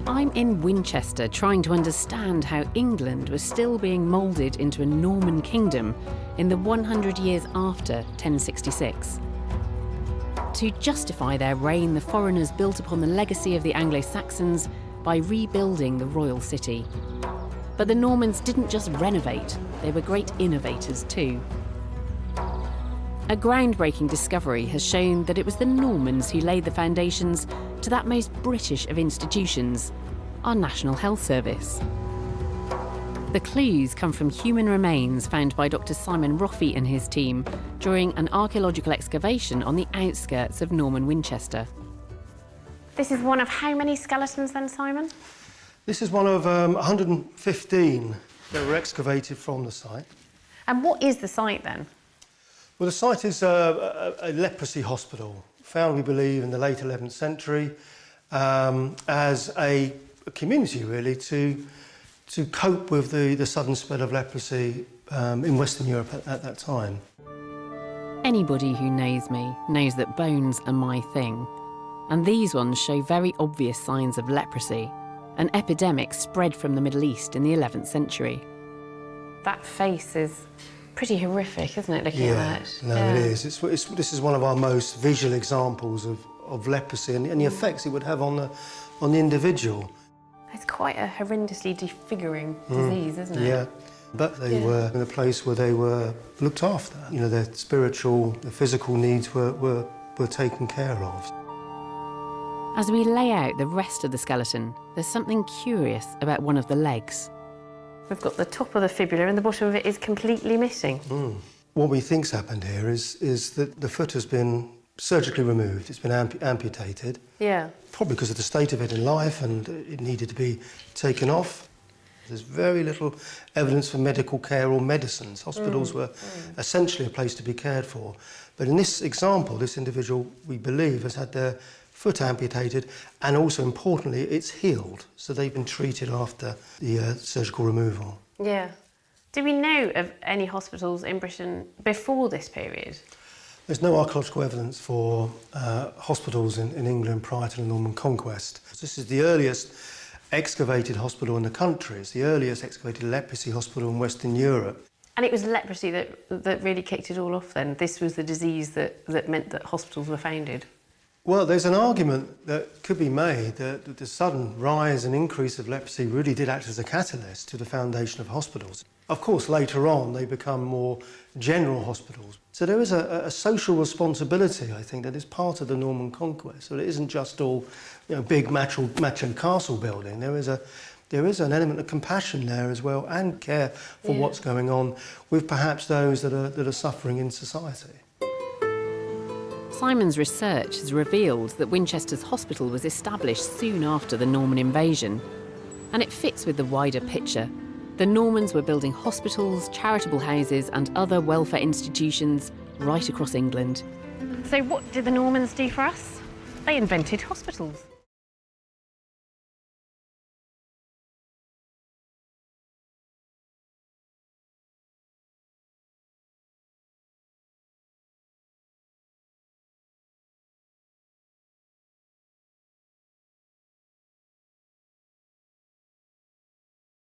I'm in Winchester trying to understand how England was still being moulded into a Norman kingdom in the 100 years after 1066. To justify their reign, the foreigners built upon the legacy of the Anglo-Saxons by rebuilding the royal city. But the Normans didn't just renovate, they were great innovators too. A groundbreaking discovery has shown that it was the Normans who laid the foundations to that most British of institutions, our National Health Service. The clues come from human remains found by Dr. Simon Roffey and his team during an archaeological excavation on the outskirts of Norman Winchester. This is one of how many skeletons then, Simon? This is one of 115 that were excavated from the site. And what is the site then? Well, the site is a leprosy hospital, found, we believe, in the late 11th century as a community, really, to cope with the sudden spread of leprosy in Western Europe at that time. Anybody who knows me knows that bones are my thing. And these ones show very obvious signs of leprosy, an epidemic spread from the Middle East in the 11th century. That face is pretty horrific, isn't it, looking at that? No, it is. This is one of our most visual examples of leprosy and the effects it would have on the individual. It's quite a horrendously disfiguring disease, isn't it? Yeah, but they were in a place where they were looked after. You know, their spiritual, their physical needs were taken care of. As we lay out the rest of the skeleton, there's something curious about one of the legs. We've got the top of the fibula and the bottom of it is completely missing. What we think's happened here is that the foot has been surgically removed. It's been amputated. Yeah. Probably because of the state of it in life, and it needed to be taken off. There's very little evidence for medical care or medicines. Hospitals were essentially a place to be cared for. But in this example, this individual, we believe, has had their foot amputated, and also, importantly, it's healed. So they've been treated after the surgical removal. Yeah. Do we know of any hospitals in Britain before this period? There's no archaeological evidence for hospitals in England prior to the Norman conquest. This is the earliest excavated hospital in the country. It's the earliest excavated leprosy hospital in Western Europe. And it was leprosy that really kicked it all off then? This was the disease that meant that hospitals were founded? Well, there's an argument that could be made that the sudden rise and increase of leprosy really did act as a catalyst to the foundation of hospitals. Of course, later on, they become more general hospitals. So there is a social responsibility, I think, that is part of the Norman conquest. So it isn't just all, big macho castle building. There is an element of compassion there as well, and care for what's going on with perhaps those that are suffering in society. Simon's research has revealed that Winchester's hospital was established soon after the Norman invasion, and it fits with the wider picture. The Normans were building hospitals, charitable houses and other welfare institutions right across England. So what did the Normans do for us? They invented hospitals.